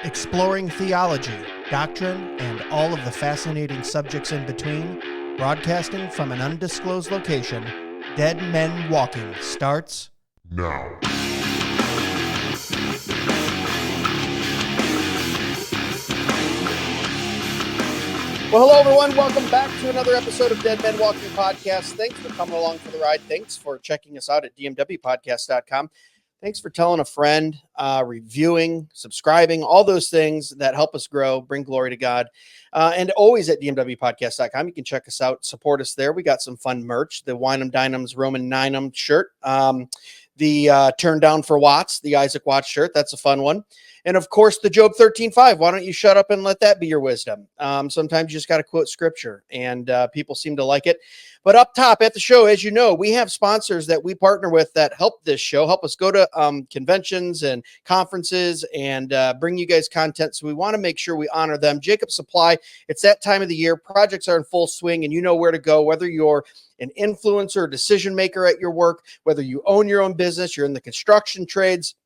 Exploring theology, doctrine, and all of the fascinating subjects in between, broadcasting from an undisclosed location, Dead Men Walking starts now. Well, hello, everyone. Welcome back to another episode of Dead Men Walking Podcast. Thanks for coming along for the ride. Thanks for checking us out at DMWpodcast.com. Thanks for telling a friend, reviewing, subscribing, all those things that help us grow, bring glory to God. And always at DMWpodcast.com. You can check us out, support us there. We got some fun merch, the Wine'em Dynam's Roman Ninum shirt, the Turn Down for Watts, the Isaac Watts shirt. That's a fun one. And of course, the Job 13:5. Why don't you shut up and let that be your wisdom? Sometimes you just got to quote scripture, and people seem to like it. But up top at the show, as you know, we have sponsors that we partner with that help this show, help us go to conventions and conferences and bring you guys content. So we want to make sure we honor them. Jacob Supply, it's that time of the year. Projects are in full swing, and you know where to go, whether you're an influencer or decision maker at your work, whether you own your own business, you're in the construction trades.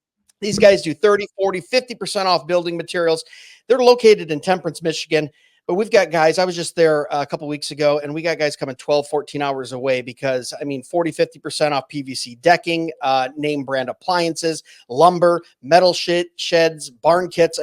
These guys do 30, 40, 50% off building materials. They're located in Temperance, Michigan. But we've got guys, I was just there a couple weeks ago, and we got guys coming 12, 14 hours away because, 40, 50% off PVC decking, name brand appliances, lumber, metal sheds, barn kits.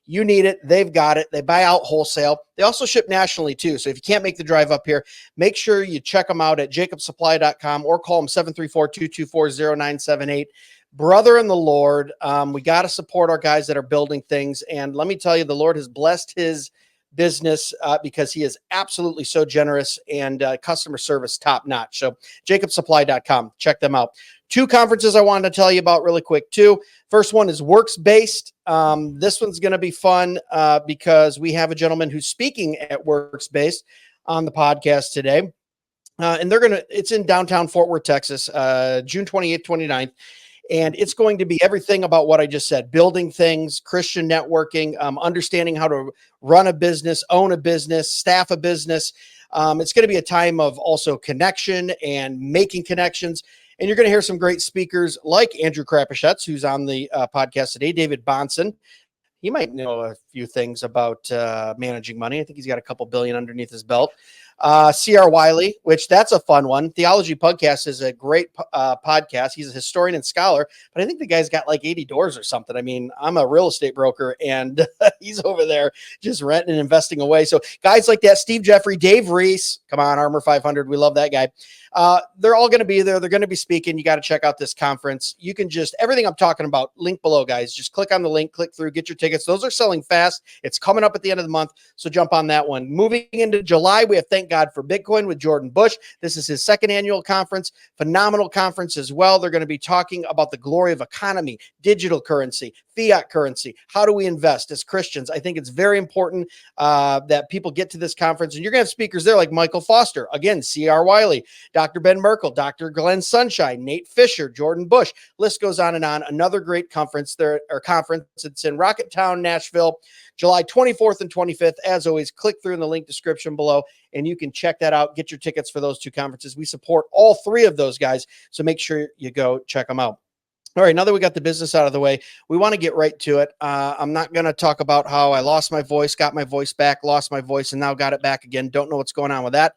You need it. They've got it. They buy out wholesale. They also ship nationally, too. So if you can't make the drive up here, make sure you check them out at jacobsupply.com or call them 734-224-0978. Brother in the Lord, we got to support our guys that are building things. And let me tell you, the Lord has blessed his business because he is absolutely so generous and customer service top notch. So jacobsupply.com, check them out. Two conferences I wanted to tell you about really quick too. First one is Works-Based. This one's going to be fun because we have a gentleman who's speaking at Works-Based on the podcast today. And it's in downtown Fort Worth, Texas, June 28th, 29th. And it's going to be everything about what I just said, building things, Christian networking, understanding how to run a business, own a business, staff a business. It's going to be a time of also connection and making connections. And you're going to hear some great speakers like Andrew Crapuchettes, who's on the podcast today, David Bonson. He might know a few things about managing money. I think he's got a couple billion underneath his belt. C.R. Wiley, which that's a fun one. Theology Podcast is a great podcast. He's a historian and scholar, but I think the guy's got like 80 doors or something. I'm a real estate broker, and he's over there just renting and investing away. So guys like that, Steve Jeffrey, Dave Reese, come on, Armor 500. We love that guy. They're all going to be there. They're going to be speaking. You got to check out this conference. You can everything I'm talking about, link below, guys. Just click on the link, click through, get your tickets. Those are selling fast. It's coming up at the end of the month, so jump on that one. Moving into July, we have Thank God for Bitcoin with Jordan Bush. This is his second annual conference. Phenomenal conference as well. They're going to be talking about the glory of economy, digital currency, fiat currency. How do we invest as Christians? I think it's very important that people get to this conference, and you're going to have speakers there like Michael Foster, again, C.R. Wiley, Dr. Ben Merkel, Dr. Glenn Sunshine, Nate Fisher, Jordan Bush. List goes on and on. Another great conference there, or conference. It's in Rocketown, Nashville, July 24th and 25th. As always, click through in the link description below, and you can check that out. Get your tickets for those two conferences. We support all three of those guys, so make sure you go check them out. All right, now that we got the business out of the way, we want to get right to it. I'm not going to talk about how I lost my voice, got my voice back, lost my voice, and now got it back again. Don't know what's going on with that.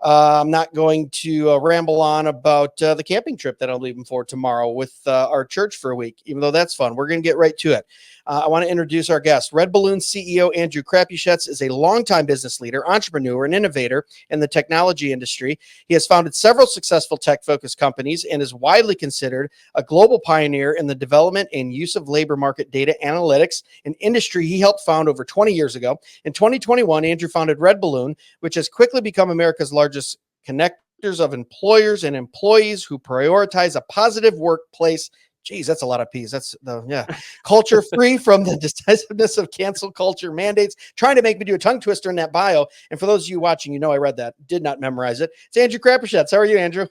I'm not going to ramble on about the camping trip that I'm leaving for tomorrow with our church for a week, even though that's fun. We're going to get right to it. I want to introduce our guest. RedBalloon CEO Andrew Crapuchettes is a longtime business leader, entrepreneur, and innovator in the technology industry. He has founded several successful tech-focused companies and is widely considered a global pioneer in the development and use of labor market data analytics, an industry he helped found over 20 years ago. In 2021, Andrew founded RedBalloon, which has quickly become America's largest connectors of employers and employees who prioritize a positive workplace. Geez, that's a lot of P's. Culture free from the decisiveness of cancel culture mandates, trying to make me do a tongue twister in that bio. And for those of you watching, I read that, did not memorize it. It's Andrew Crapuchettes. How are you, Andrew?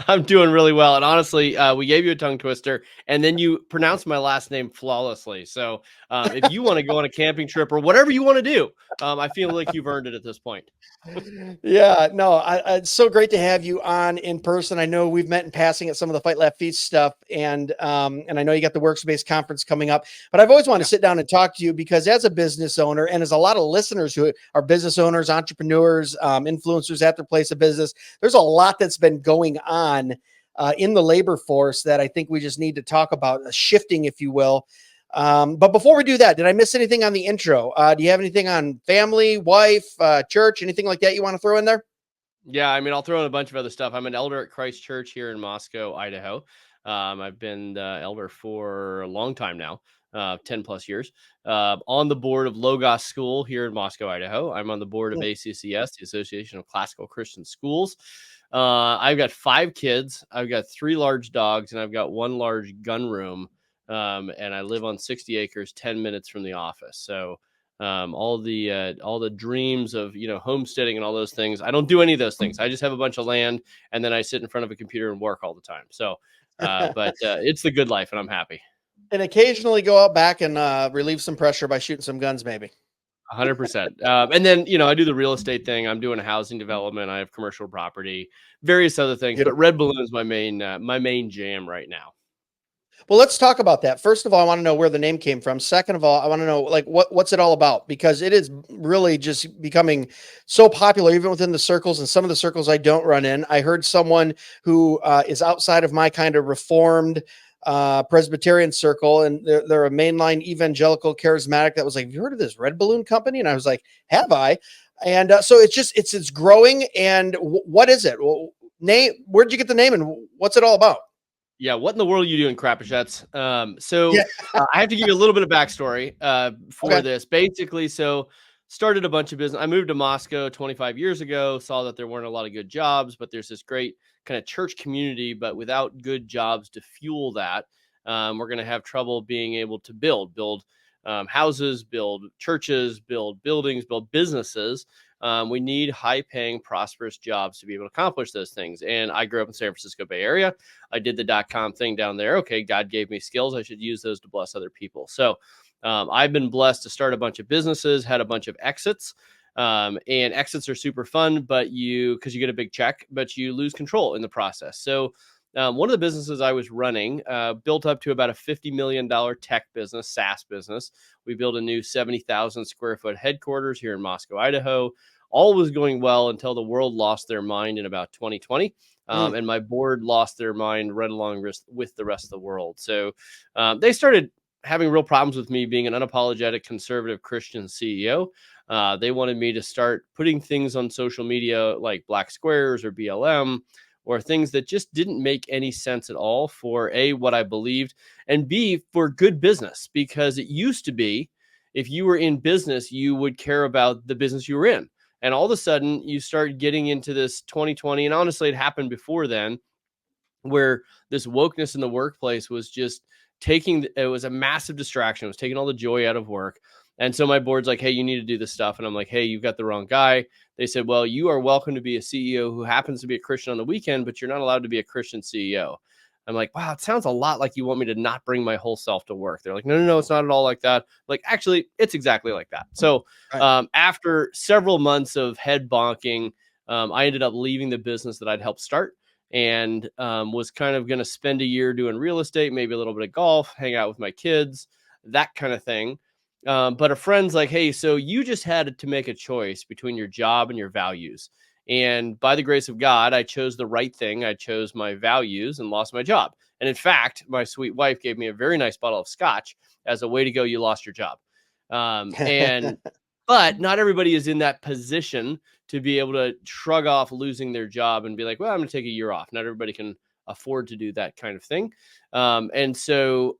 I'm doing really well. And honestly, we gave you a tongue twister and then you pronounced my last name flawlessly. So if you want to go on a camping trip or whatever you want to do, I feel like you've earned it at this point. Yeah, no, it's so great to have you on in person. I know we've met in passing at some of the Fight Laugh Feast stuff, and I know you got the Workspace conference coming up. But I've always wanted to sit down and talk to you because, as a business owner, and as a lot of listeners who are business owners, entrepreneurs, influencers at their place of business, there's a lot that's been going on in the labor force that I think we just need to talk about, shifting, if you will. But before we do that, did I miss anything on the intro? Do you have anything on family, wife, church, anything like that you want to throw in there? Yeah, I mean, I'll throw in a bunch of other stuff. I'm an elder at Christ Church here in Moscow, Idaho. I've been the elder for a long time now, 10 plus years. On the board of Logos School here in Moscow, Idaho. I'm on the board of ACCS, the Association of Classical Christian Schools. I've got 5 kids. I've got 3 large dogs, and I've got 1 large gun room. And I live on 60 acres, 10 minutes from the office. So all the dreams of, homesteading and all those things, I don't do any of those things. I just have a bunch of land and then I sit in front of a computer and work all the time. So but it's the good life and I'm happy. And occasionally go out back and relieve some pressure by shooting some guns, maybe. 100%. And then, I do the real estate thing. I'm doing a housing development. I have commercial property, various other things, but RedBalloon is my main jam right now. Well, let's talk about that. First of all, I want to know where the name came from. Second of all, I want to know, like, what's it all about? Because it is really just becoming so popular, even within the circles, and some of the circles I don't run in. I heard someone who is outside of my kind of reformed Presbyterian circle, and they're a mainline evangelical charismatic that was like, "Have you heard of this RedBalloon company?" And I was like, "Have I?" And so it's growing. And what is it? Well, name? Where'd you get the name, and what's it all about? Yeah, what in the world are you doing, Crapuchettes? I have to give you a little bit of backstory for this. Basically, so started a bunch of business. I moved to Moscow 25 years ago, saw that there weren't a lot of good jobs, but there's this great kind of church community, but without good jobs to fuel that, we're going to have trouble being able to build houses, build churches, build buildings, build businesses. We need high-paying, prosperous jobs to be able to accomplish those things. And I grew up in San Francisco Bay Area. I did the .com thing down there. Okay, God gave me skills. I should use those to bless other people. So I've been blessed to start a bunch of businesses, had a bunch of exits. And exits are super fun, because you get a big check, but you lose control in the process. So one of the businesses I was running built up to about a $50 million tech business, SaaS business. We built a new 70,000 square foot headquarters here in Moscow, Idaho. All was going well until the world lost their mind in about 2020. And my board lost their mind right along with the rest of the world. So they started having real problems with me being an unapologetic conservative Christian CEO. They wanted me to start putting things on social media like Black Squares or BLM, or things that just didn't make any sense at all for A, what I believed, and B, for good business. Because it used to be, if you were in business, you would care about the business you were in. And all of a sudden, you start getting into this 2020, and honestly, it happened before then, where this wokeness in the workplace was just it was a massive distraction. It was taking all the joy out of work. And so my board's like, hey, you need to do this stuff. And I'm like, hey, you've got the wrong guy. They said, well, you are welcome to be a CEO who happens to be a Christian on the weekend, but you're not allowed to be a Christian CEO. I'm like, wow, it sounds a lot like you want me to not bring my whole self to work. They're like, no, it's not at all like that. Like, actually, it's exactly like that. So after several months of head bonking, I ended up leaving the business that I'd helped start, and was kind of going to spend a year doing real estate, maybe a little bit of golf, hang out with my kids, that kind of thing. But a friend's like, hey, so you just had to make a choice between your job and your values. And by the grace of God, I chose the right thing. I chose my values and lost my job. And in fact, my sweet wife gave me a very nice bottle of scotch as a way to go, you lost your job. But not everybody is in that position to be able to shrug off losing their job and be like, well, I'm going to take a year off. Not everybody can afford to do that kind of thing. And so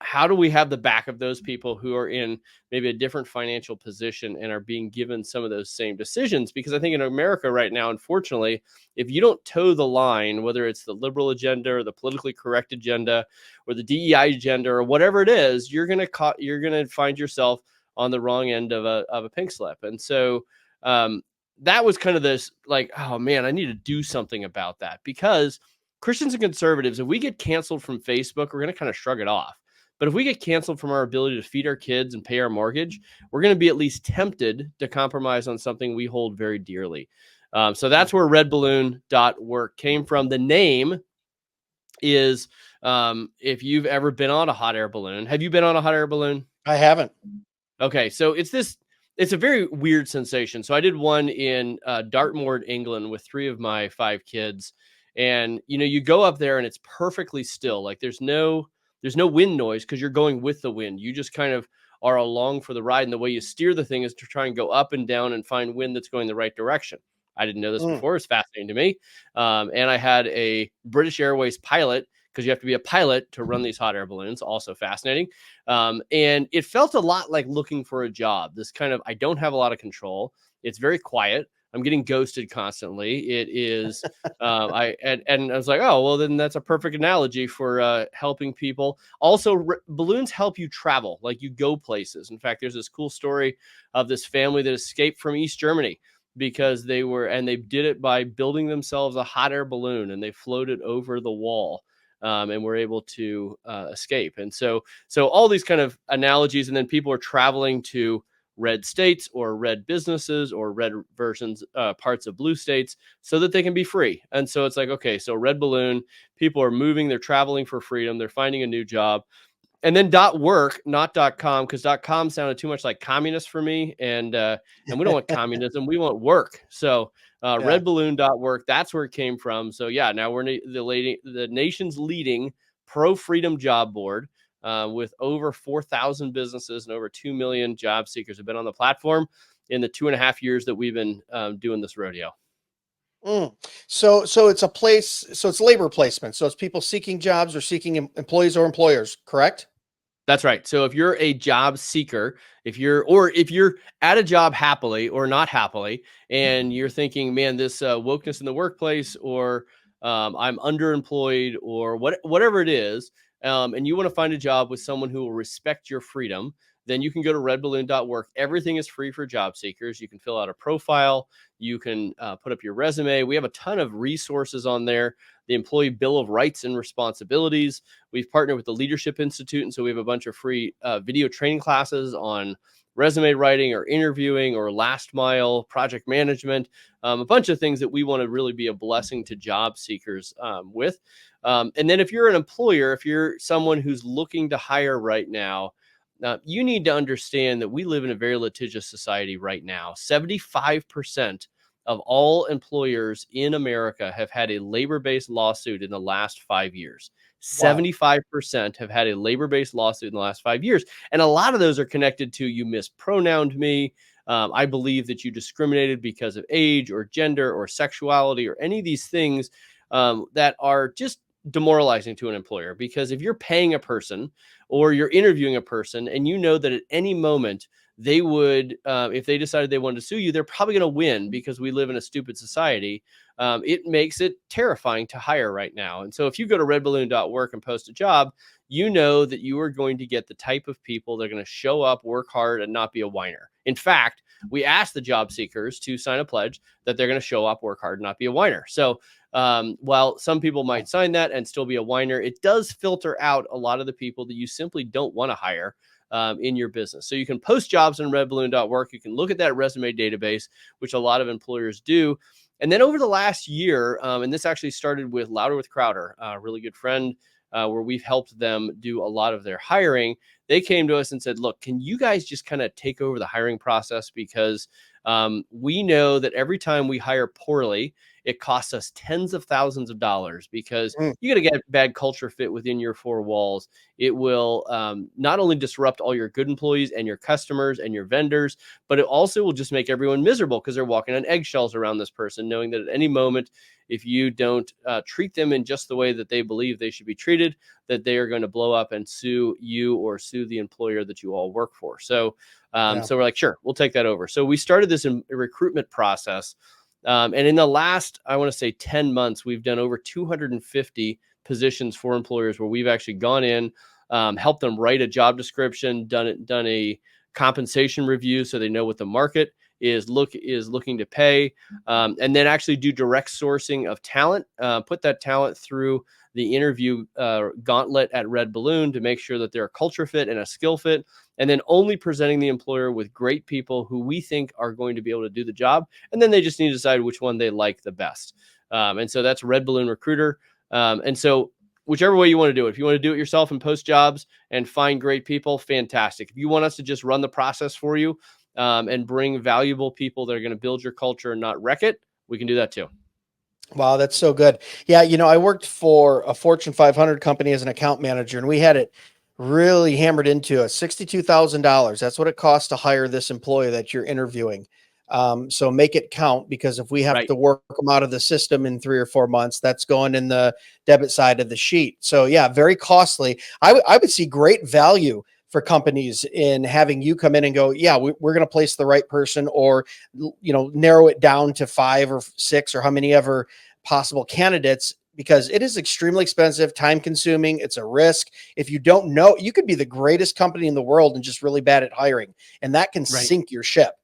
how do we have the back of those people who are in maybe a different financial position and are being given some of those same decisions? Because I think in America right now, unfortunately, if you don't toe the line, whether it's the liberal agenda or the politically correct agenda or the DEI agenda or whatever it is, you're going to find yourself on the wrong end of a pink slip. And so that was kind of this like, oh man, I need to do something about that, because Christians and conservatives, if we get canceled from Facebook, we're going to kind of shrug it off. But if we get canceled from our ability to feed our kids and pay our mortgage, we're going to be at least tempted to compromise on something we hold very dearly. So that's where redballoon.work came from. The name is, if you've ever been on a hot air balloon. Have you been on a hot air balloon? I haven't. Okay, so it's a very weird sensation. So I did one in Dartmoor, England, with 3 of my 5 kids, and you go up there and it's perfectly still. Like there's no wind noise because you're going with the wind. You just kind of are along for the ride, and the way you steer the thing is to try and go up and down and find wind that's going the right direction. I didn't know this before. It's fascinating to me. And I had a British Airways pilot, because you have to be a pilot to run these hot air balloons. Also fascinating. And it felt a lot like looking for a job. This kind of, I don't have a lot of control. It's very quiet. I'm getting ghosted constantly. It is, and I was like, oh, well, then that's a perfect analogy for helping people. Also, balloons help you travel, like you go places. In fact, there's this cool story of this family that escaped from East Germany because they did it by building themselves a hot air balloon, and they floated over the wall. And we're able to escape. And so all these kind of analogies, and then people are traveling to red states or red businesses or red versions, parts of blue states, so that they can be free. And so it's like, okay, so red balloon, people are moving, they're traveling for freedom, they're finding a new job. And then .work, not .com, because .com sounded too much like communist for me, and we don't want communism, we want work. So redballoon.work, that's where it came from. So yeah, now we're the nation's leading pro-freedom job board, with over 4,000 businesses and over 2 million job seekers have been on the platform in the 2.5 years that we've been doing this rodeo. So it's a place, so it's labor placement. So it's people seeking jobs or seeking employees or employers, correct? That's right. So if you're a job seeker, if you're at a job happily or not happily, and you're thinking, man, this wokeness in the workplace, or I'm underemployed, or whatever it is, and you want to find a job with someone who will respect your freedom, then you can go to redballoon.work. Everything is free for job seekers. You can fill out a profile. You can put up your resume. We have a ton of resources on there. The Employee Bill of Rights and Responsibilities. We've partnered with the Leadership Institute, and so we have a bunch of free video training classes on resume writing or interviewing or last mile project management, a bunch of things that we want to really be a blessing to job seekers with. And then if you're an employer, if you're someone who's looking to hire right now, you need to understand that we live in a very litigious society right now. 75% of all employers in America have had a labor-based lawsuit in the last 5 years. Wow. 75% have had a labor-based lawsuit in the last 5 years. And a lot of those are connected to, you mispronounced me. I believe that you discriminated because of age or gender or sexuality or any of these things that are just demoralizing to an employer. Because if you're paying a person or you're interviewing a person and you know that at any moment they would, if they decided they wanted to sue you, they're probably going to win because we live in a stupid society. It makes it terrifying to hire right now. And so if you go to redballoon.work and post a job, you know that you are going to get the type of people that are going to show up, work hard, and not be a whiner. In fact, we ask the job seekers to sign a pledge that they're going to show up, work hard, and not be a whiner. So while some people might sign that and still be a whiner, it does filter out a lot of the people that you simply don't want to hire in your business. So you can post jobs on redballoon.work. You can look at that resume database, which a lot of employers do. And then over the last year, and this actually started with Louder with Crowder, a really good friend, where we've helped them do a lot of their hiring. They came to us and said, look, can you guys just kind of take over the hiring process? Because we know that every time we hire poorly, it costs us tens of thousands of dollars, because you got to get bad culture fit within your 4 walls. It will not only disrupt all your good employees and your customers and your vendors, but it also will just make everyone miserable because they're walking on eggshells around this person, knowing that at any moment, if you don't treat them in just the way that they believe they should be treated, that they are going to blow up and sue you or sue the employer that you all work for. So, so we're like, sure, we'll take that over. So we started this recruitment process. And in the last, I want to say 10 months, we've done over 250 positions for employers where we've actually gone in, helped them write a job description, done a compensation review so they know what the market is looking to pay, and then actually do direct sourcing of talent, put that talent through the interview gauntlet at RedBalloon to make sure that they're a culture fit and a skill fit, and then only presenting the employer with great people who we think are going to be able to do the job. And then they just need to decide which one they like the best. And so that's RedBalloon Recruiter. And so whichever way you want to do it, if you want to do it yourself and post jobs and find great people, fantastic. If you want us to just run the process for you and bring valuable people that are going to build your culture and not wreck it, we can do that too. Wow, that's so good. Yeah, I worked for a Fortune 500 company as an account manager, and we had it really hammered into us. $62,000. That's what it costs to hire this employee that you're interviewing. So make it count, because if we have to work them out of the system in 3 or 4 months, that's going in the debit side of the sheet. So yeah, very costly. I would see great value for companies in having you come in and go, yeah, we're going to place the right person, or, narrow it down to 5 or 6 or how many ever possible candidates, because it is extremely expensive, time consuming. It's a risk. If you don't know, you could be the greatest company in the world and just really bad at hiring, and that can sink your ship.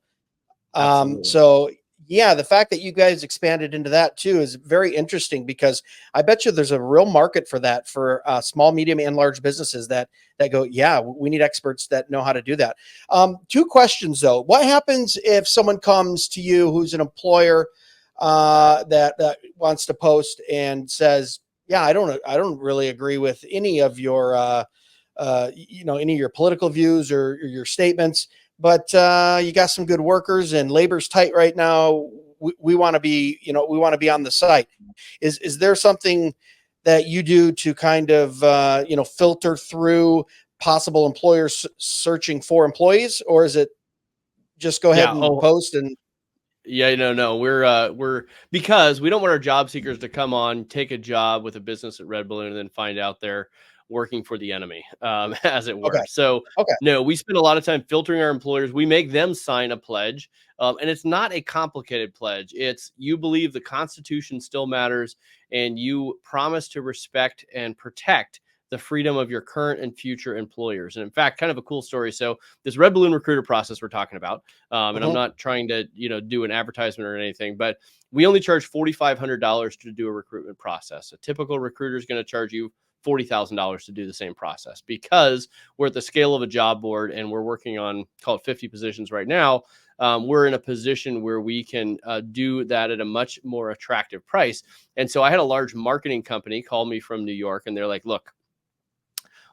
So yeah, the fact that you guys expanded into that too is very interesting, because I bet you there's a real market for that, for small, medium, and large businesses that go, yeah, we need experts that know how to do that. 2 questions though. What happens if someone comes to you who's an employer that wants to post and says, yeah, I don't really agree with any of your any of your political views or your statements, but you got some good workers and labor's tight right now. We want to be, we want to be on the site. Is there something that you do to kind of, filter through possible employers searching for employees, or is it just go ahead and post and? Yeah, no, we're because we don't want our job seekers to come on, take a job with a business at RedBalloon, and then find out they're working for the enemy, as it were. Okay. So no, we spend a lot of time filtering our employers. We make them sign a pledge. And it's not a complicated pledge. It's you believe the Constitution still matters, and you promise to respect and protect the freedom of your current and future employers. And in fact, kind of a cool story. So this RedBalloon recruiter process we're talking about, and I'm not trying to, do an advertisement or anything, but we only charge $4,500 to do a recruitment process. A typical recruiter is going to charge you $40,000 to do the same process, because we're at the scale of a job board and we're working on, call it 50 positions right now. We're in a position where we can do that at a much more attractive price. And so I had a large marketing company call me from New York, and they're like, look,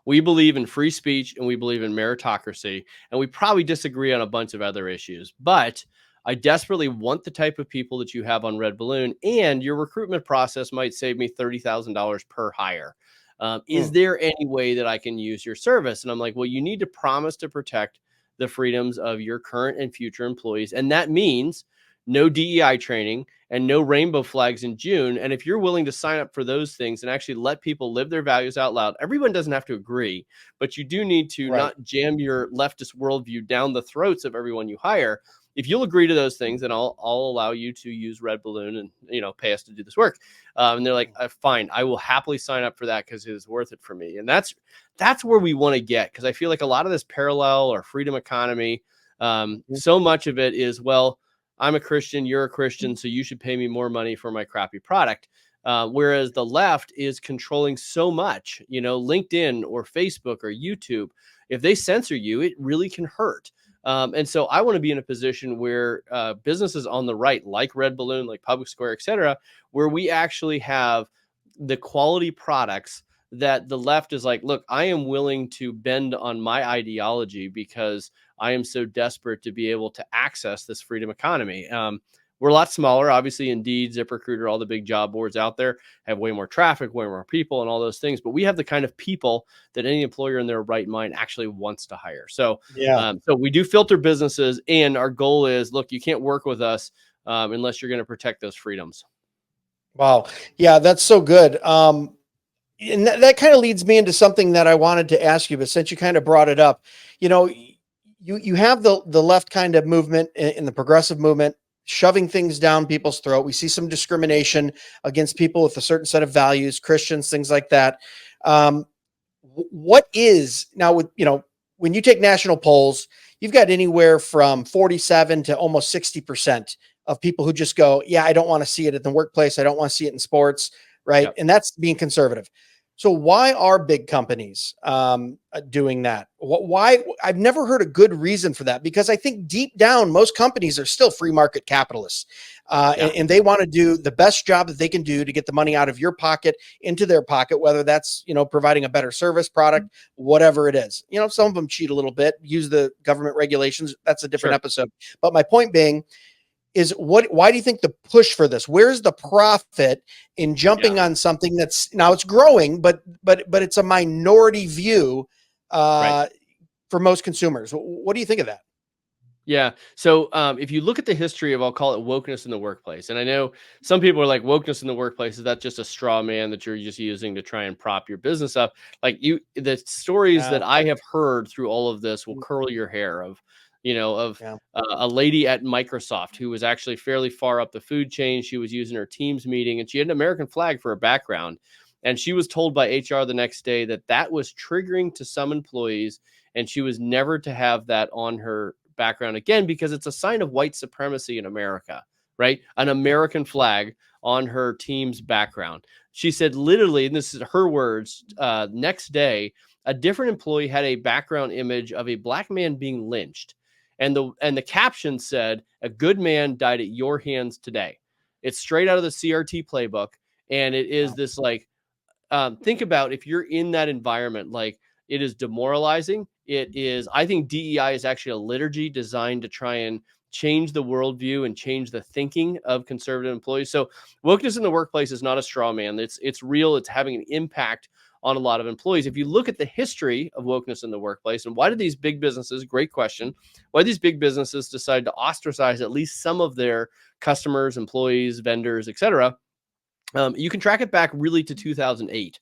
we believe in free speech and we believe in meritocracy, and we probably disagree on a bunch of other issues, but I desperately want the type of people that you have on RedBalloon, and your recruitment process might save me $30,000 per hire. Is there any way that I can use your service? And I'm like, well, you need to promise to protect the freedoms of your current and future employees. And that means no DEI training and no rainbow flags in June. And if you're willing to sign up for those things and actually let people live their values out loud, everyone doesn't have to agree, but you do need to not jam your leftist worldview down the throats of everyone you hire. If you'll agree to those things, then I'll allow you to use RedBalloon and, pay us to do this work. And they're like, fine, I will happily sign up for that because it is worth it for me. And that's where we want to get, because I feel like a lot of this parallel or freedom economy, so much of it is, well, I'm a Christian, you're a Christian, so you should pay me more money for my crappy product. Whereas the left is controlling so much, LinkedIn or Facebook or YouTube. If they censor you, it really can hurt. And so I want to be in a position where businesses on the right, like RedBalloon, like Public Square, et cetera, where we actually have the quality products that the left is like, look, I am willing to bend on my ideology because I am so desperate to be able to access this freedom economy. We're a lot smaller. Obviously, Indeed, ZipRecruiter, all the big job boards out there have way more traffic, way more people, and all those things. But we have the kind of people that any employer in their right mind actually wants to hire. So, so we do filter businesses, and our goal is, look, you can't work with us unless you're going to protect those freedoms. Wow. Yeah, that's so good. And that kind of leads me into something that I wanted to ask you, but since you kind of brought it up, you have the left kind of movement in the progressive movement, shoving things down people's throat. We see some discrimination against people with a certain set of values, Christians, things like that. What is now with, when you take national polls, you've got anywhere from 47 to almost 60% of people who just go, yeah, I don't want to see it in the workplace. I don't want to see it in sports. Right. Yep. And that's being conservative. So why are big companies doing that? Why? I've never heard a good reason for that, because I think deep down, most companies are still free market capitalists, and they want to do the best job that they can do to get the money out of your pocket into their pocket, whether that's, you know, providing a better service, product, whatever it is. You know, some of them cheat a little bit, use the government regulations. That's a different episode. But my point being is, why do you think the push for this? Where's the profit in jumping on something that's now it's growing, but it's a minority view for most consumers? What do you think of that? Yeah. So if you look at the history of, I'll call it wokeness in the workplace, and I know some people are like, wokeness in the workplace, is that just a straw man that you're just using to try and prop your business up? Like, the stories that I have heard through all of this will curl your hair of, a lady at Microsoft who was actually fairly far up the food chain. She was using her Teams meeting and she had an American flag for a background. And she was told by HR the next day that that was triggering to some employees, and she was never to have that on her background again, because it's a sign of white supremacy in America, right? An American flag on her Teams background. She said literally, and this is her words, next day, a different employee had a background image of a black man being lynched. And the caption said, "A good man died at your hands today." It's straight out of the CRT playbook. And it is this like, think about if you're in that environment, like, it is demoralizing. It is, I think DEI is actually a liturgy designed to try and change the worldview and change the thinking of conservative employees. So wokeness in the workplace is not a straw man. It's real. It's having an impact on a lot of employees. If you look at the history of wokeness in the workplace, and why did these big businesses, great question, why these big businesses decide to ostracize at least some of their customers, employees, vendors, etc., you can track it back really to 2008.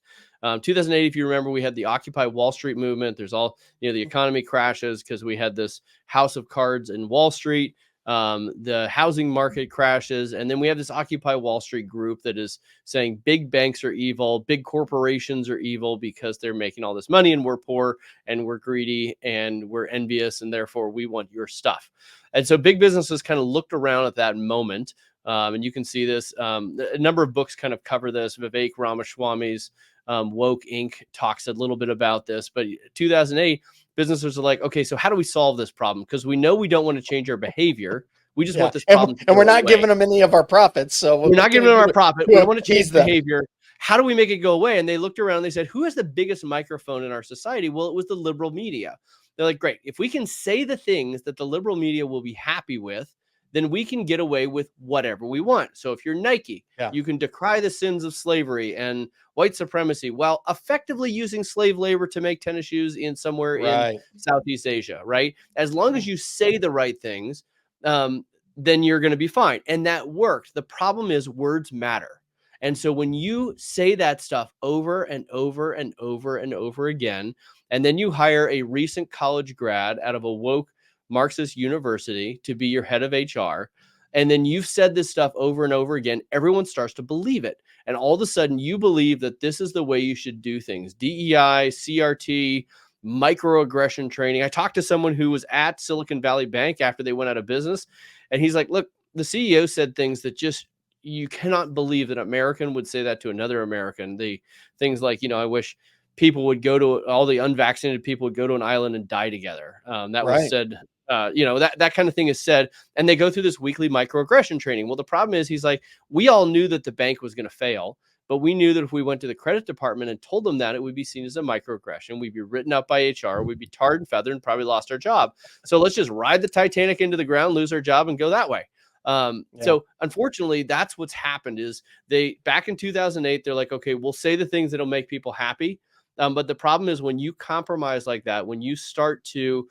2008, if you remember, we had the Occupy Wall Street movement. There's all, the economy crashes because we had this house of cards in Wall Street. The housing market crashes. And then we have this Occupy Wall Street group that is saying big banks are evil, big corporations are evil because they're making all this money and we're poor and we're greedy and we're envious and therefore we want your stuff. And so big businesses kind of looked around at that moment. And you can see this. A number of books kind of cover this. Vivek Ramaswamy's Woke Inc. talks a little bit about this. But 2008, businesses are like, okay, so how do we solve this problem? Because we know we don't want to change our behavior. We just want this problem and we're not giving them any of our profits. So we're not giving them our profit. We don't want to change behavior. How do we make it go away? And they looked around and they said, who has the biggest microphone in our society? Well, it was the liberal media. They're like, great. If we can say the things that the liberal media will be happy with, then we can get away with whatever we want. So if you're Nike, you can decry the sins of slavery and white supremacy while effectively using slave labor to make tennis shoes in somewhere in Southeast Asia, right? As long as you say the right things, then you're going to be fine. And that worked. The problem is words matter. And so when you say that stuff over and over and over and over again, and then you hire a recent college grad out of a woke Marxist university to be your head of HR, and then you've said this stuff over and over again, everyone starts to believe it. And all of a sudden you believe that this is the way you should do things. DEI, CRT, microaggression training. I talked to someone who was at Silicon Valley Bank after they went out of business. And he's like, look, the CEO said things that just, you cannot believe that an American would say that to another American. The things like, I wish people would go to, all the unvaccinated people would go to an island and die together. That was said, that kind of thing is said. And they go through this weekly microaggression training. Well, the problem is, he's like, we all knew that the bank was going to fail, but we knew that if we went to the credit department and told them that, it would be seen as a microaggression. We'd be written up by HR. We'd be tarred and feathered and probably lost our job. So let's just ride the Titanic into the ground, lose our job, and go that way. So unfortunately, that's what's happened. Is they, back in 2008, they're like, okay, we'll say the things that'll make people happy. But the problem is when you compromise like that, when you start to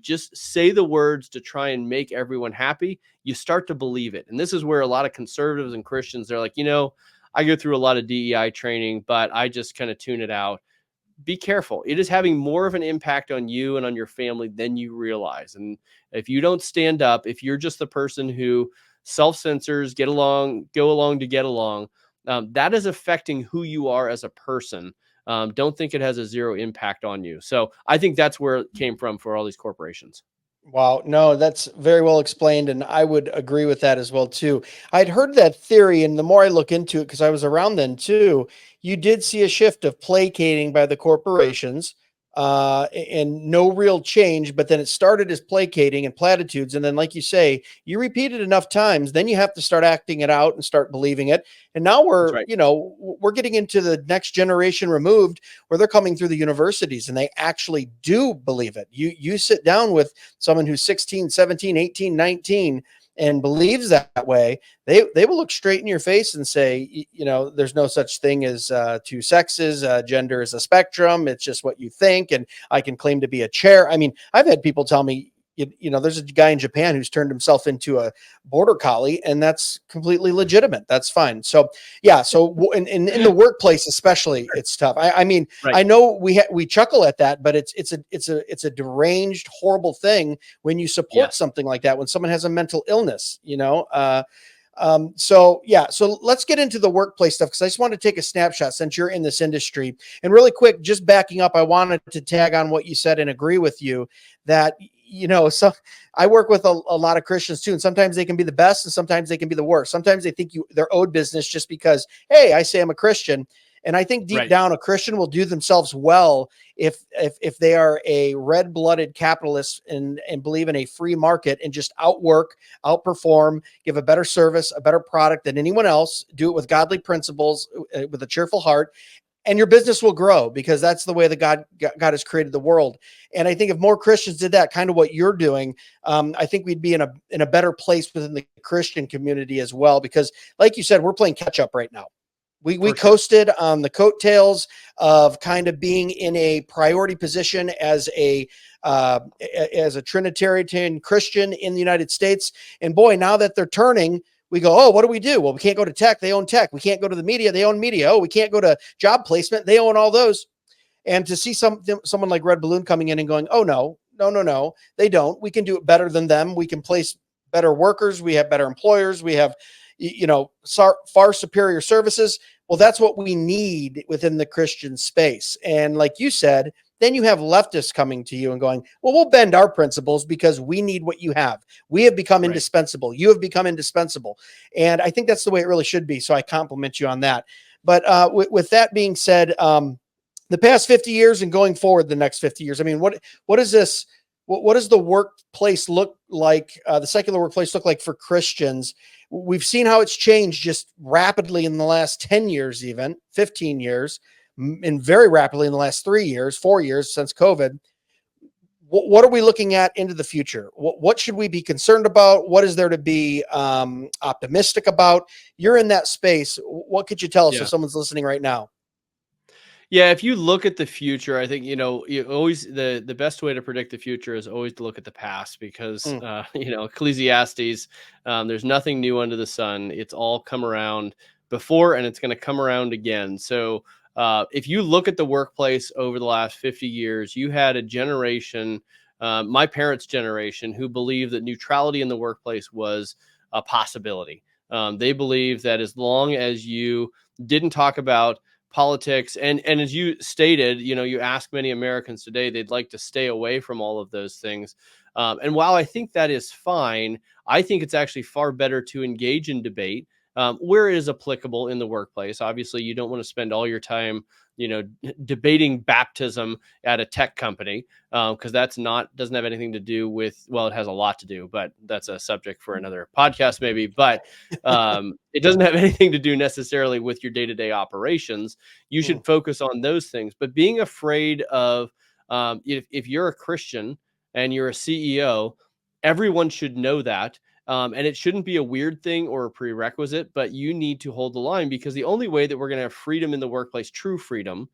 just say the words to try and make everyone happy, you start to believe it. And this is where a lot of conservatives and Christians, they're like, I go through a lot of DEI training, but I just kind of tune it out. Be careful. It is having more of an impact on you and on your family than you realize. And if you don't stand up, if you're just the person who self-censors, go along to get along, that is affecting who you are as a person. don't think it has a zero impact on you. So I think that's where it came from for all these corporations. Wow. No, that's very well explained. And I would agree with that as well, too. I'd heard that theory. And the more I look into it, because I was around then too, you did see a shift of placating by the corporations and no real change. But then it started as placating and platitudes. And then, like you say, you repeat it enough times, then you have to start acting it out and start believing it. And now That's we're, right. we're getting into the next generation removed where they're coming through the universities and they actually do believe it. You sit down with someone who's 16, 17, 18, 19 and believes that way, they will look straight in your face and say, there's no such thing as two sexes. Gender is a spectrum. It's just what you think. And I can claim to be a chair. I mean, I've had people tell me, there's a guy in Japan who's turned himself into a border collie, and that's completely legitimate. That's fine. So, yeah. So in the workplace, especially, it's tough. I mean, Right. I know we chuckle at that, but it's a deranged, horrible thing when you support Yes. something like that, when someone has a mental illness, so yeah, so let's get into the workplace stuff, because I just want to take a snapshot since you're in this industry. And really quick, just backing up, I wanted to tag on what you said and agree with you that, so I work with a lot of Christians too, and sometimes they can be the best and sometimes they can be the worst. Sometimes they think they're owed business just because, hey, I say I'm a Christian. And I think deep down, a Christian will do themselves well if they are a red-blooded capitalist and believe in a free market and just outwork, outperform, give a better service, a better product than anyone else, do it with godly principles, with a cheerful heart, and your business will grow, because that's the way that God has created the world. And I think if more Christians did that, kind of what you're doing, I think we'd be in a better place within the Christian community as well, because like you said, we're playing catch up right now. We coasted on the coattails of kind of being in a priority position as a Trinitarian Christian in the United States. And boy, now that they're turning, we go, oh, what do we do? Well, we can't go to tech. They own tech. We can't go to the media. They own media. Oh, we can't go to job placement. They own all those. And to see someone like RedBalloon coming in and going, oh, no, they don't. We can do it better than them. We can place better workers. We have better employers. We have, far superior services. Well, that's what we need within the Christian space. And like you said, then you have leftists coming to you and going, well, we'll bend our principles because we need what you have. We have become indispensable. You have become indispensable. And I think that's the way it really should be. So I compliment you on that. But with that being said, the past 50 years and going forward the next 50 years, I mean, what is this? What does the workplace look like, the secular workplace look like for Christians? We've seen how it's changed just rapidly in the last 10 years, even 15 years, and very rapidly in the last 4 years since COVID. What are we looking at into the future? What should we be concerned about? What is there to be optimistic about? You're in that space. What could you tell us if someone's listening right now? Yeah, if you look at the future, I think, you always, the best way to predict the future is always to look at the past, because, Ecclesiastes, there's nothing new under the sun. It's all come around before, and it's going to come around again. So if you look at the workplace over the last 50 years, you had a generation, my parents' generation, who believed that neutrality in the workplace was a possibility. They believed that as long as you didn't talk about politics, and as you stated, you ask many Americans today, they'd like to stay away from all of those things. And while I think that is fine, I think it's actually far better to engage in debate where it is applicable in the workplace. Obviously, you don't want to spend all your time, debating baptism at a tech company, because doesn't have anything to do with, well, it has a lot to do, but that's a subject for another podcast maybe. But it doesn't have anything to do necessarily with your day-to-day operations. You should focus on those things. But being afraid of, if you're a Christian and you're a CEO, everyone should know that. And it shouldn't be a weird thing or a prerequisite, but you need to hold the line, because the only way that we're going to have freedom in the workplace, true freedom,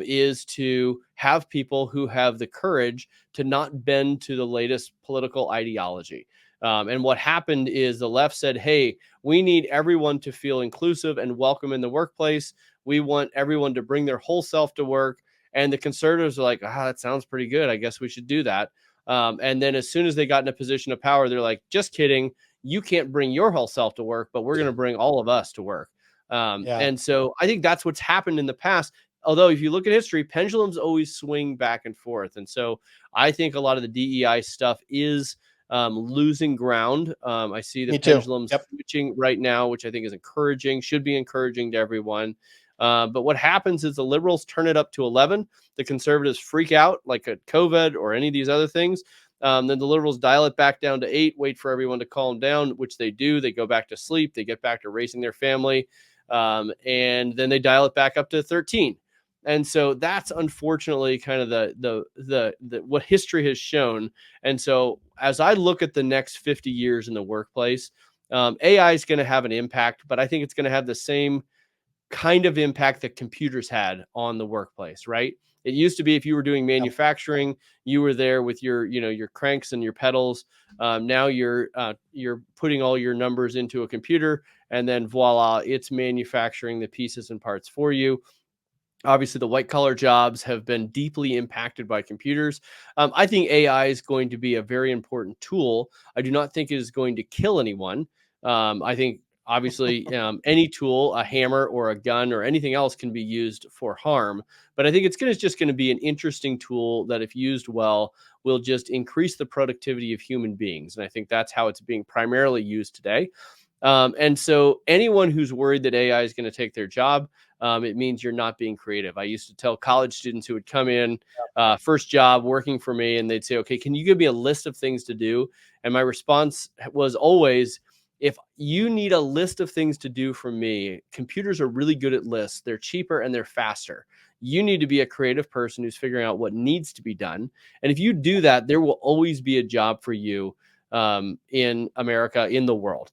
is to have people who have the courage to not bend to the latest political ideology. And what happened is the left said, hey, we need everyone to feel inclusive and welcome in the workplace. We want everyone to bring their whole self to work. And the conservatives are like, that sounds pretty good. I guess we should do that. And then as soon as they got in a position of power, they're like, just kidding. You can't bring your whole self to work, but we're going to bring all of us to work. And so I think that's what's happened in the past. although if you look at history, pendulums always swing back and forth. And so I think a lot of the DEI stuff is losing ground. I see the Me too. pendulums Yep. switching right now, which I think is encouraging, should be encouraging to everyone. But what happens is the liberals turn it up to 11. The conservatives freak out like at COVID or any of these other things. Then the liberals dial it back down to 8, wait for everyone to calm down, which they do. They go back to sleep. They get back to raising their family. And then they dial it back up to 13. And so that's unfortunately kind of the what history has shown. And so as I look at the next 50 years in the workplace, AI is going to have an impact, but I think it's going to have the same kind of impact that computers had on the workplace, right? It used to be if you were doing manufacturing, you were there with your, your cranks and your pedals. Now you're putting all your numbers into a computer, and then voila, it's manufacturing the pieces and parts for you. Obviously, the white collar jobs have been deeply impacted by computers. I think AI is going to be a very important tool. I do not think it is going to kill anyone. I think obviously any tool, a hammer or a gun or anything else, can be used for harm. But I think it's just going to be an interesting tool that, if used well, will just increase the productivity of human beings. And I think that's how it's being primarily used today. And so anyone who's worried that AI is going to take their job, it means you're not being creative. I used to tell college students who would come in, first job working for me, and they'd say, okay, can you give me a list of things to do? And my response was always, if you need a list of things to do from me, computers are really good at lists. They're cheaper and they're faster. You need to be a creative person who's figuring out what needs to be done. And if you do that, there will always be a job for you in America, in the world.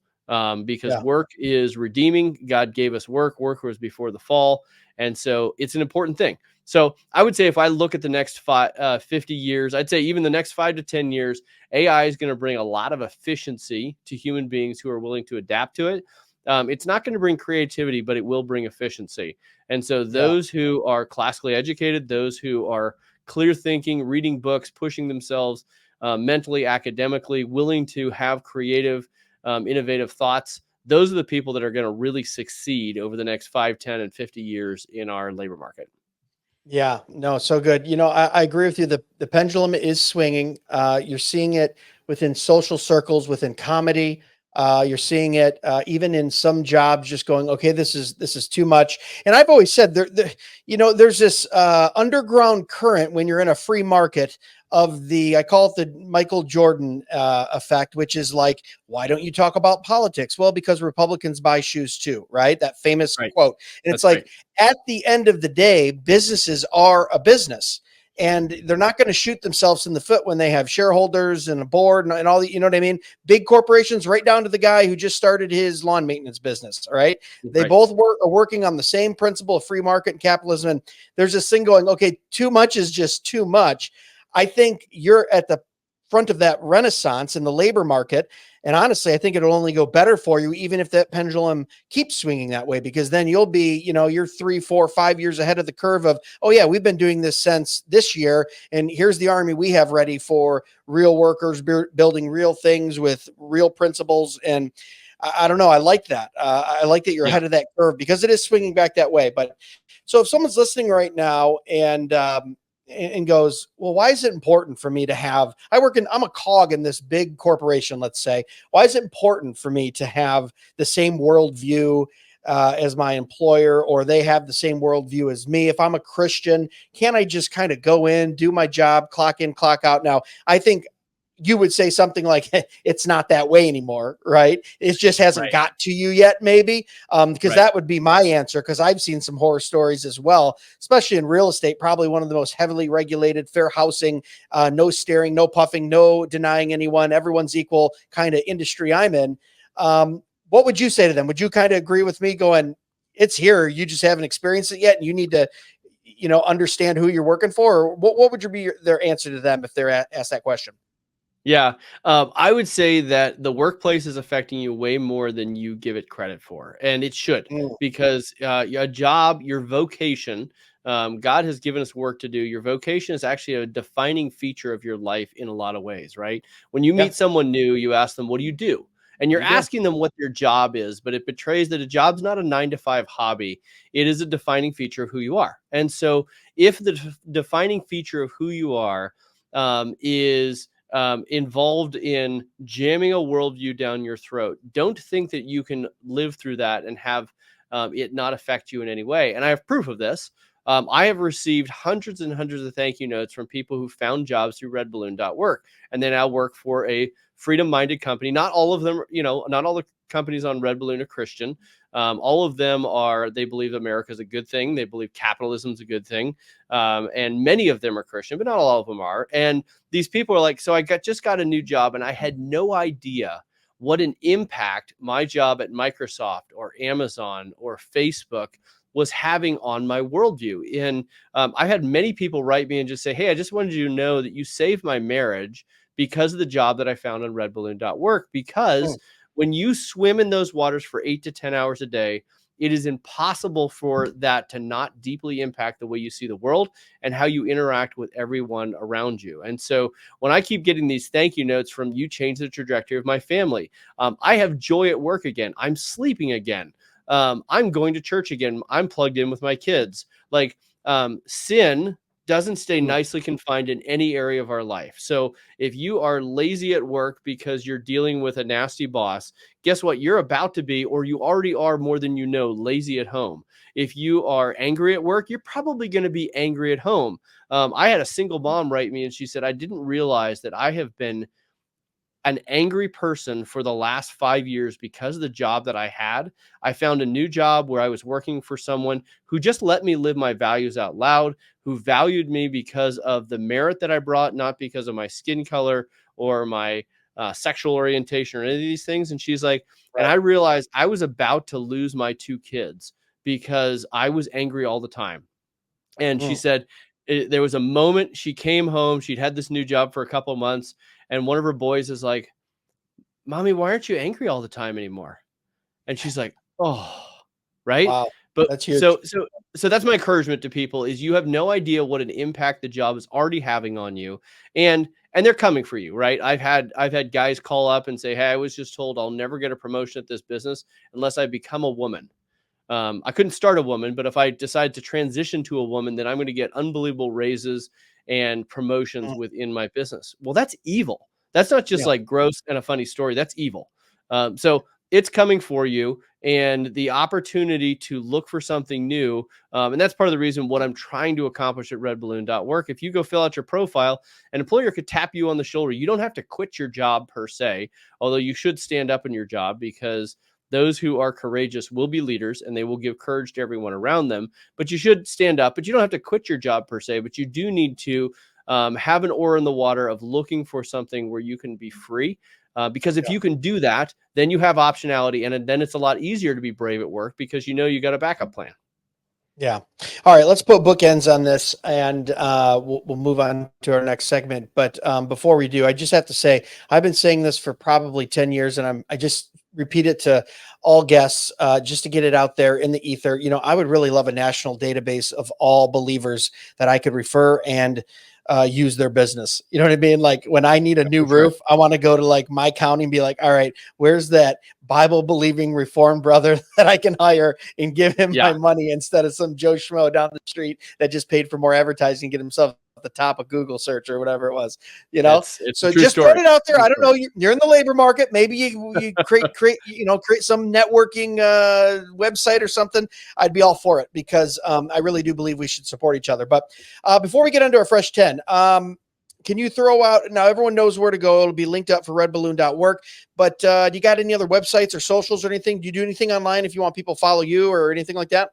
Because work is redeeming. God gave us work. Work was before the fall. And so it's an important thing. So I would say if I look at the next 50 years, I'd say even the next 5 to 10 years, AI is going to bring a lot of efficiency to human beings who are willing to adapt to it. It's not going to bring creativity, but it will bring efficiency. And so those who are classically educated, those who are clear thinking, reading books, pushing themselves mentally, academically, willing to have creative, innovative thoughts, those are the people that are going to really succeed over the next 5, 10, and 50 years in our labor market. Yeah, no, so good. I agree with you. The pendulum is swinging. You're seeing it within social circles, within comedy. You're seeing it even in some jobs, just going, okay, this is too much. And I've always said there's this underground current when you're in a free market of I call it the Michael Jordan effect, which is like, why don't you talk about politics? Well, because Republicans buy shoes too, right? That famous quote. And it's like, at the end of the day, businesses are a business. And they're not going to shoot themselves in the foot when they have shareholders and a board and all the, you know what I mean? Big corporations, right down to the guy who just started his lawn maintenance business. All right. They both are working on the same principle of free market and capitalism. And there's this thing going, okay, too much is just too much. I think you're at the front of that renaissance in the labor market. And honestly, I think it'll only go better for you, even if that pendulum keeps swinging that way, because then you'll be, you're 3, 4, 5 years ahead of the curve of, oh yeah, we've been doing this since this year. And here's the army we have ready for real workers, building real things with real principles. And I don't know. I like that. I like that you're ahead of that curve, because it is swinging back that way. But so if someone's listening right now and goes, well, why is it important for me to have, I'm a cog in this big corporation, let's say, why is it important for me to have the same worldview as my employer, or they have the same worldview as me? If I'm a Christian, can't I just kind of go in, do my job, clock in, clock out? Now, I think you would say something like, it's not that way anymore, right? It just hasn't got to you yet, maybe. Because that would be my answer, because I've seen some horror stories as well, especially in real estate, probably one of the most heavily regulated, fair housing, no staring, no puffing, no denying anyone, everyone's equal kind of industry I'm in. What would you say to them? Would you kind of agree with me going, it's here, you just haven't experienced it yet, and you need to, understand who you're working for? Or what would be their answer to them if they're asked that question? Yeah, I would say that the workplace is affecting you way more than you give it credit for. And it should, because a job, your vocation, God has given us work to do. Your vocation is actually a defining feature of your life in a lot of ways, right? When you meet someone new, you ask them, what do you do? And you're There you go. asking them what their job is, but it betrays that a job's not a 9 to 5 hobby. It is a defining feature of who you are. And so if the defining feature of who you are is involved in jamming a worldview down your throat, don't think that you can live through that and have it not affect you in any way. And I have proof of this. I have received hundreds and hundreds of thank you notes from people who found jobs through redballoon.work, and they now work for a freedom-minded company. Not all of them, not all the companies on Red Balloon are Christian. All of them they believe America is a good thing. They believe capitalism is a good thing. And many of them are Christian, but not all of them are. And these people are like, so I just got a new job and I had no idea what an impact my job at Microsoft or Amazon or Facebook was having on my worldview. And I've had many people write me and just say, hey, I just wanted you to know that you saved my marriage because of the job that I found on redballoon.work. Because when you swim in those waters for 8 to 10 hours a day, it is impossible for that to not deeply impact the way you see the world and how you interact with everyone around you. And so when I keep getting these thank you notes from you changed the trajectory of my family, I have joy at work again. I'm sleeping again. I'm going to church again. I'm plugged in with my kids. Like sin doesn't stay nicely confined in any area of our life. So if you are lazy at work because you're dealing with a nasty boss, guess what? You're about to be, or you already are more than you know, lazy at home. If you are angry at work, you're probably going to be angry at home. I had a single mom write me and she said, I didn't realize that I have been an angry person for the last 5 years because of the job that I had. I found a new job where I was working for someone who just let me live my values out loud, who valued me because of the merit that I brought, not because of my skin color or my sexual orientation or any of these things. And she's like, and I realized I was about to lose my 2 kids because I was angry all the time. And she said, there was a moment she came home, she'd had this new job for a couple of months, and one of her boys is like, Mommy, why aren't you angry all the time anymore? And she's like, oh, right. Wow. But That's huge. So that's my encouragement to people is you have no idea what an impact the job is already having on you. And they're coming for you, right? I've had guys call up and say, hey, I was just told I'll never get a promotion at this business unless I become a woman. I couldn't start a woman, but if I decide to transition to a woman, then I'm going to get unbelievable raises and promotions within my business. Well, that's evil. That's not just like gross and a funny story. That's evil. So it's coming for you, and the opportunity to look for something new. And that's part of the reason what I'm trying to accomplish at redballoon.work. If you go fill out your profile, an employer could tap you on the shoulder. You don't have to quit your job per se, although you should stand up in your job because those who are courageous will be leaders and they will give courage to everyone around them. But you should stand up, but you don't have to quit your job per se, but you do need to have an oar in the water of looking for something where you can be free. Because if you can do that, then you have optionality, and then it's a lot easier to be brave at work because you know you got a backup plan. Yeah. All right. Let's put bookends on this, and we'll move on to our next segment. But before we do, I just have to say I've been saying this for probably 10 years, and I just repeat it to all guests just to get it out there in the ether. You know, I would really love a national database of all believers that I could refer and use their business. You know what I mean? Like when I need a new roof, I want to go to like my county and be like, all right, where's that Bible believing Reformed brother that I can hire and give him my money instead of some Joe Schmo down the street that just paid for more advertising and get himself at the top of Google search or whatever it was, you know? It's so just put it out there. I don't know. You're in the labor market. Maybe you create some networking website or something. I'd be all for it because I really do believe we should support each other. But before we get into our fresh 10, can you throw out, now everyone knows where to go. It'll be linked up for redballoon.work, but do you got any other websites or socials or anything? Do you do anything online if you want people to follow you or anything like that?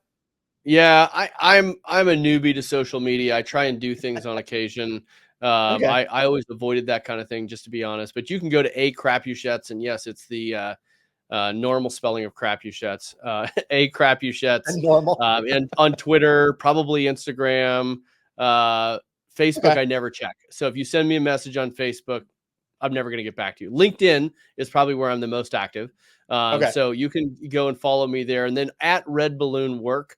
Yeah, I'm a newbie to social media. I try and do things on occasion. I always avoided that kind of thing, just to be honest. But you can go to Crapuchettes, and yes, it's the normal spelling of Crapuchettes. Crapuchettes. Normal. And on Twitter, probably Instagram, Facebook. I never check. So if you send me a message on Facebook, I'm never going to get back to you. LinkedIn is probably where I'm the most active. So you can go and follow me there. And then at Red Balloon Work,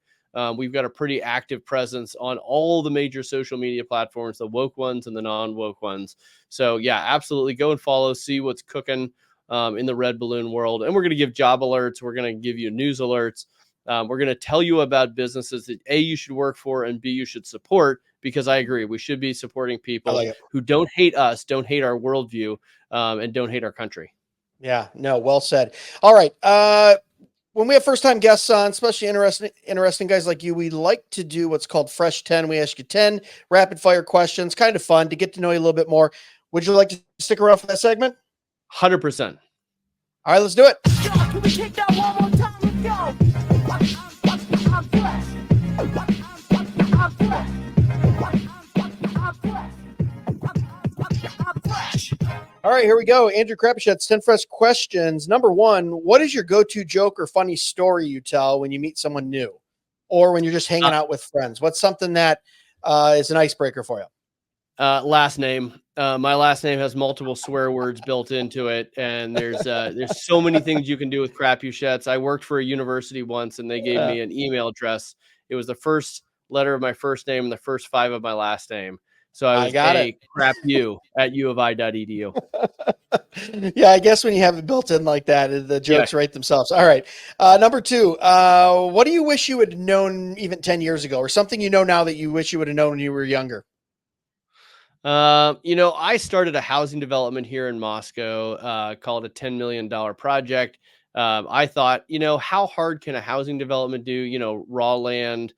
we've got a pretty active presence on all the major social media platforms, the woke ones and the non-woke ones. So yeah, absolutely. Go and follow, see what's cooking. in the Red Balloon world. And we're going to give job alerts. We're going to give you news alerts. We're going to tell you about businesses that A, you should work for, and B, you should support, because I agree. We should be supporting people who don't hate us, don't hate our worldview, and don't hate our country. Yeah, no, well said. All right. When we have first-time guests on, especially interesting guys like you, we like to do what's called Fresh 10. We ask you 10 rapid-fire questions, kind of fun to get to know you a little bit more. Would you like to stick around for that segment? 100%. All right, let's do it. Yo, can we kick that one more time? Let's go. All right, here we go. Andrew Crapuchettes, 10 fresh questions. Number one, what is your go-to joke or funny story you tell when you meet someone new or when you're just hanging out with friends? What's something that is an icebreaker for you? Last name. My last name has multiple swear words built into it, and there's so many things you can do with Crapuchettes. I worked for a university once, and they gave me an email address. It was the first letter of my first name and the first 5 of my last name. So I was crapu@uofi.edu. Yeah, I guess when you have it built in like that, the jokes write themselves. All right. Number two, what do you wish you had known even 10 years ago, or something you know now that you wish you would have known when you were younger? I started a housing development here in Moscow, called a $10 million project. I thought, how hard can a housing development do? Raw land,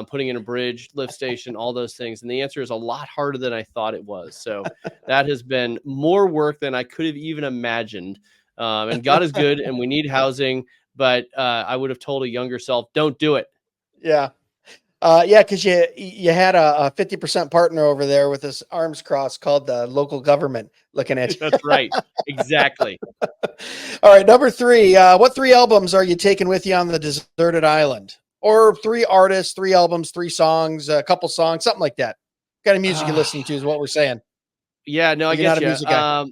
putting in a bridge, lift station, all those things. And the answer is a lot harder than I thought it was. So that has been more work than I could have even imagined. And God is good, and we need housing, but I would have told a younger self, don't do it. Yeah. Yeah, because you had a 50% partner over there with his arms crossed called the local government looking at you. That's right. Exactly. All right, number three. What 3 albums are you taking with you on the deserted island? Or 3 artists, 3 albums, 3 songs, a couple songs, something like that. What kind of music you listening to is what we're saying. Yeah, no, I get not a you. music guy.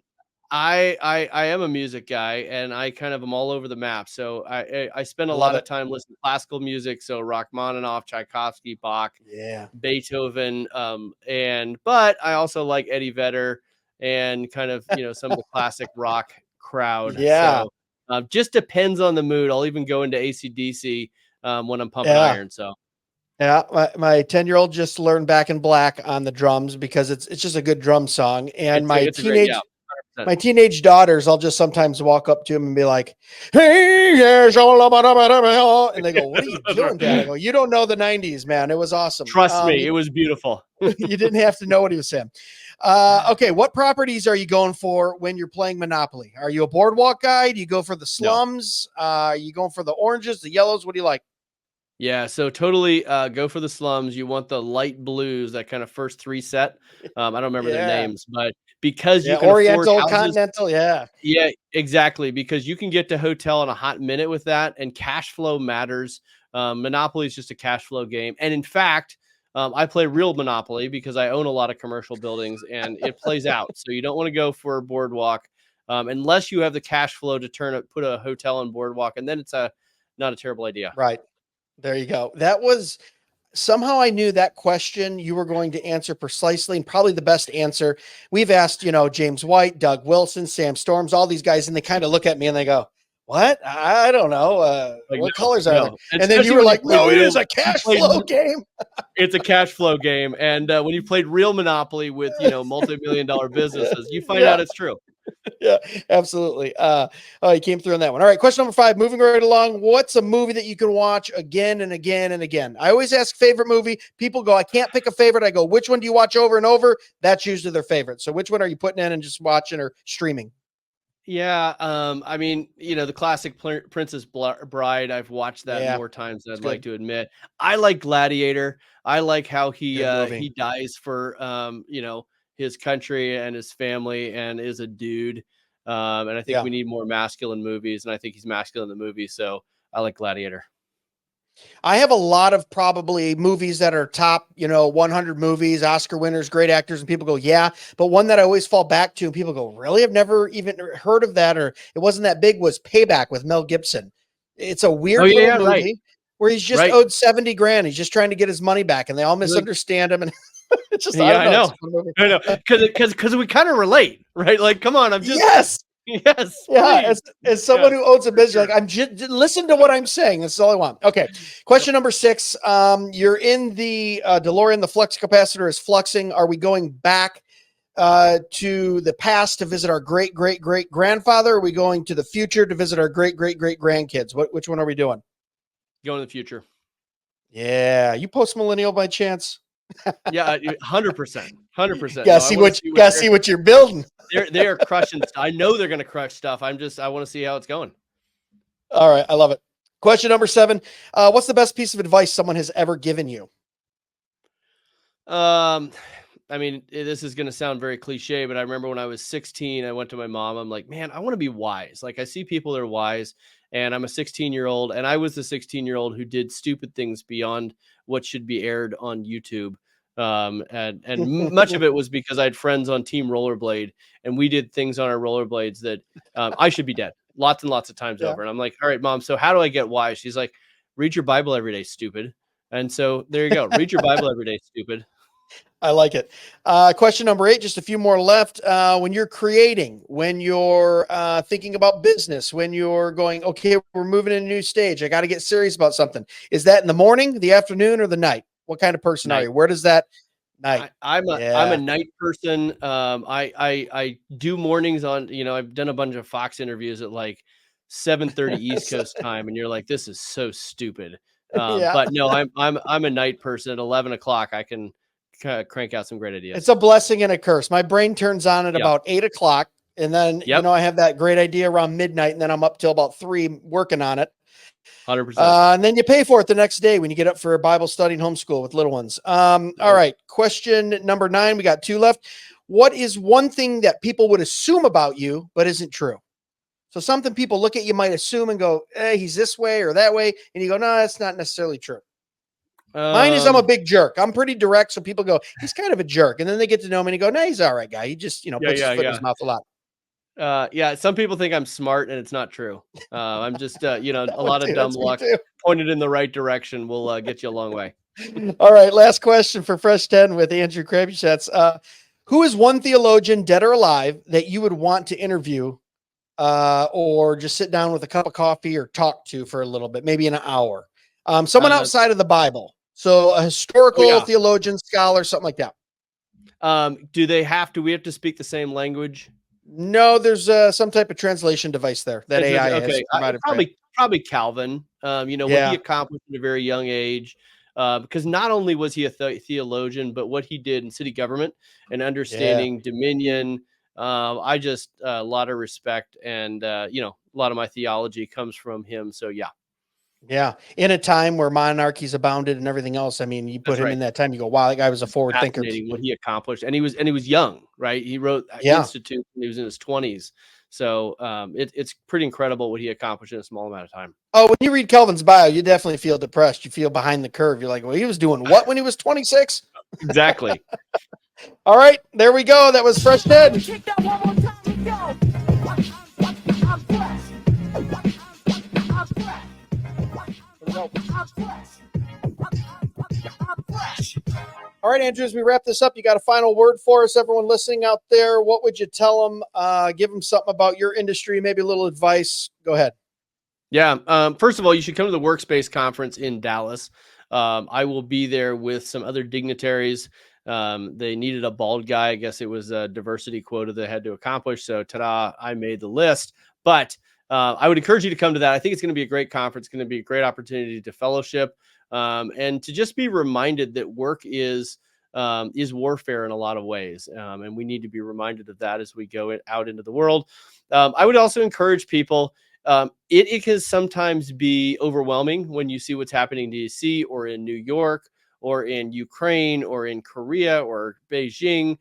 I am a music guy, and I kind of am all over the map. So I spend a lot of time listening to classical music. So Rachmaninoff, Tchaikovsky, Bach, Beethoven, but I also like Eddie Vedder and kind of some of the classic rock crowd. Yeah. So just depends on the mood. I'll even go into AC/DC when I'm pumping iron. So. Yeah, my 10-year-old just learned Back in Black on the drums because it's just a good drum song. And my teenage daughters, I'll just sometimes walk up to them and be like, "Hey, yeah," and they go, "What are you doing, Dad?" I go, "You don't know the 90s, man. It was awesome. Trust me, it was beautiful." You didn't have to know what he was saying. Okay, what properties are you going for when you're playing Monopoly? Are you a boardwalk guy? Do you go for the slums? No. Are you going for the oranges, the yellows? What do you like? Yeah, so totally go for the slums. You want the light blues, that kind of first 3 set. I don't remember their names, but because you can Oriental, afford houses, Continental, yeah, exactly. Because you can get to hotel in a hot minute with that, and cash flow matters. Monopoly is just a cash flow game, and in fact, I play real Monopoly because I own a lot of commercial buildings, and it plays out. So you don't want to go for a boardwalk unless you have the cash flow to put a hotel on boardwalk, and then it's not a terrible idea. Right. There you go. That was somehow I knew that question you were going to answer precisely, and probably the best answer. We've asked, James White, Doug Wilson, Sam Storms, all these guys, and they kind of look at me and they go, "What? I don't know. What colors are there?" And then you were like, "No, it is a cash flow game." It's a cash flow game. And when you played real Monopoly with, multi-million-dollar businesses, you find out it's true. Yeah, absolutely. You came through on that one. All right. Question number 5, moving right along. What's a movie that you can watch again and again and again? I always ask favorite movie. People go, "I can't pick a favorite." I go, "Which one do you watch over and over?" That's usually their favorite. So which one are you putting in and just watching or streaming? Yeah. The classic Princess Bride, I've watched that more times than I'd like to admit. I like Gladiator. I like how he dies for, his country and his family, and is a dude. And I think we need more masculine movies, and I think he's masculine in the movie. So I like Gladiator. I have a lot of probably movies that are top, 100 movies, Oscar winners, great actors, and people go, "Yeah." But one that I always fall back to and people go, "Really? I've never even heard of that," or "It wasn't that big," was Payback with Mel Gibson. It's a weird little movie where he's just owed 70 grand. He's just trying to get his money back, and they all misunderstand him. And it's just, I know. Because we kind of relate, right? Like, come on, I'm just Yes, Yeah, please. as someone Yes, who owns a for business, sure. like listen to what I'm saying. That's all I want. Okay, question number 6. You're in the DeLorean. The flux capacitor is fluxing. Are we going back to the past to visit our great great great grandfather? Or are we going to the future to visit our great great great grandkids? Which one are we doing? Go in the future. Yeah, you post millennial by chance? Yeah, 100%, 100%. Yeah, No, I want to see what see what you're building. they are crushing. I know they're going to crush stuff. I want to see how it's going. All right, I love it. Question number 7. What's the best piece of advice someone has ever given you? I mean, this is going to sound very cliche, but I remember when I was 16, I went to my mom. I'm like, man, I want to be wise. Like I see people that are wise, and I'm a 16-year-old, and I was the 16-year-old who did stupid things beyond what should be aired on YouTube. And much of it was because I had friends on Team Rollerblade, and we did things on our rollerblades that I should be dead lots and lots of times Yeah. over. And I'm like, all right, mom, so how do I get wise? She's like, read your Bible every day, stupid. And so there you go. Read your Bible every day, stupid. I like it. Question number 8, just a few more left. When you're creating, when you're thinking about business, when you're going, okay, we're moving in a new stage, I got to get serious about something. Is that in the morning, the afternoon, or the night? What kind of person are Night. you? Where does that night? I'm Yeah. a night person. I do mornings on, I've done a bunch of Fox interviews at like 7:30 East Coast time, and you're like, this is so stupid. Yeah. But no, I'm a night person. At 11 o'clock, I can crank out some great ideas. It's a blessing and a curse. My brain turns on at Yep. about 8 o'clock. And then, Yep. I have that great idea around midnight, and then I'm up till about 3 working on it. 100%. And then you pay for it the next day when you get up for a Bible study and homeschool with little ones. All right. Question number 9. We got 2 left. What is one thing that people would assume about you, but isn't true? So something people look at you might assume and go, hey, he's this way or that way. And you go, no, that's not necessarily true. Mine is I'm a big jerk. I'm pretty direct. So people go, he's kind of a jerk. And then they get to know me and you go, no, he's all right guy. He just, puts his foot in his mouth a lot. Yeah, some people think I'm smart, and it's not true. I'm just, a lot of dumb That's me luck too. pointed in the right direction will get you a long way. All right. Last question for Fresh 10 with Andrew Crapuchettes. Who is one theologian, dead or alive, that you would want to interview or just sit down with a cup of coffee or talk to for a little bit, maybe an hour? Someone outside of the Bible. So a historical theologian, scholar, something like that. Do we have to speak the same language? No, there's some type of translation device there that AI has provided. Probably Calvin. What he accomplished at a very young age, because not only was he a theologian, but what he did in city government and understanding dominion. I just a lot of respect, and a lot of my theology comes from him. So yeah. Yeah. In a time where monarchies abounded and everything else. I mean, you put him in that time, you go, wow, that guy was a forward thinker. What he accomplished. And he was young, right? He wrote Institute when he was in his 20s. So it's pretty incredible what he accomplished in a small amount of time. Oh, when you read Calvin's bio, you definitely feel depressed. You feel behind the curve. You're like, well, he was doing what when he was 26? Exactly. All right, there we go. That was Fresh 10. Kick that one more time, let's go. I'm fresh. I'm fresh. All right, Andrew, as we wrap this up, you got a final word for us, everyone listening out there. What would you tell them? Give them something about your industry, maybe a little advice. Go ahead. Yeah. First of all, you should come to the Workspace Conference in Dallas. I will be there with some other dignitaries. They needed a bald guy. I guess it was a diversity quota they had to accomplish. So ta-da, I made the list. But I would encourage you to come to that. I think it's going to be a great conference. It's going to be a great opportunity to fellowship and to just be reminded that work is warfare in a lot of ways. And we need to be reminded of that as we go out into the world. I would also encourage people. It can sometimes be overwhelming when you see what's happening in DC or in New York or in Ukraine or in Korea or Beijing.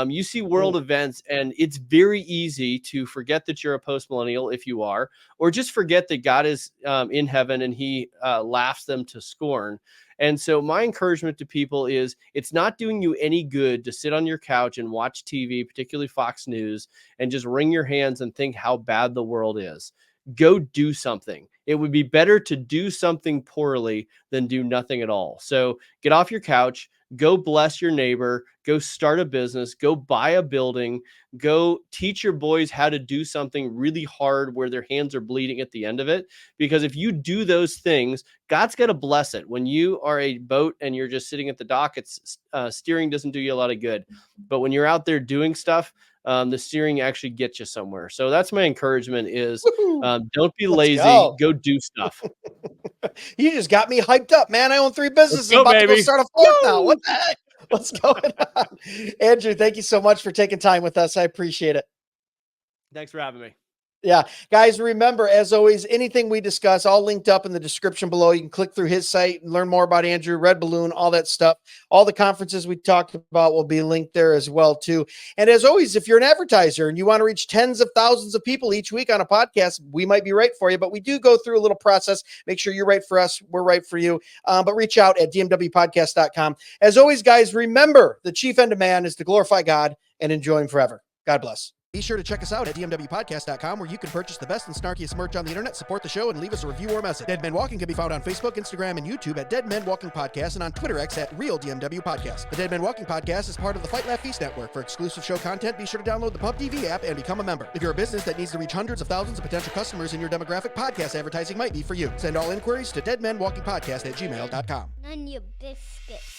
You see world events, and it's very easy to forget that you're a post-millennial if you are, or just forget that God is in heaven and he laughs them to scorn. And so my encouragement to people is it's not doing you any good to sit on your couch and watch TV, particularly Fox News, and just wring your hands and think how bad the world is. go do something. It would be better to do something poorly than do nothing at all. So get off your couch, go bless your neighbor, go start a business, go buy a building, go teach your boys how to do something really hard where their hands are bleeding at the end of it. Because if you do those things, God's going to bless it. When you are a boat and you're just sitting at the dock, it's steering doesn't do you a lot of good. But when you're out there doing stuff, the steering actually gets you somewhere. So that's my encouragement is don't be lazy, go do stuff. You just got me hyped up, man. I own 3 businesses. Go, I'm about to baby. go start a 4th now. What the heck? What's going on? Andrew, thank you so much for taking time with us. I appreciate it. Thanks for having me. Yeah, guys, remember, as always, anything we discuss, all linked up in the description below. You can click through his site and learn more about Andrew, RedBalloon, all that stuff. All the conferences we talked about will be linked there as well, too. And as always, if you're an advertiser and you want to reach tens of thousands of people each week on a podcast, we might be right for you, but we do go through a little process. Make sure you're right for us. We're right for you. But reach out at dmwpodcast.com. As always, guys, remember, the chief end of man is to glorify God and enjoy him forever. God bless. Be sure to check us out at dmwpodcast.com, where you can purchase the best and snarkiest merch on the internet, support the show, and leave us a review or message. Dead Men Walking can be found on Facebook, Instagram, and YouTube at Dead Men Walking Podcast, and on Twitter X at Real DMW Podcast. The Dead Men Walking Podcast is part of the Fight Laugh Feast Network. For exclusive show content, be sure to download the PubTV app and become a member. If you're a business that needs to reach hundreds of thousands of potential customers in your demographic, podcast advertising might be for you. Send all inquiries to deadmenwalkingpodcast@gmail.com. None your biscuits.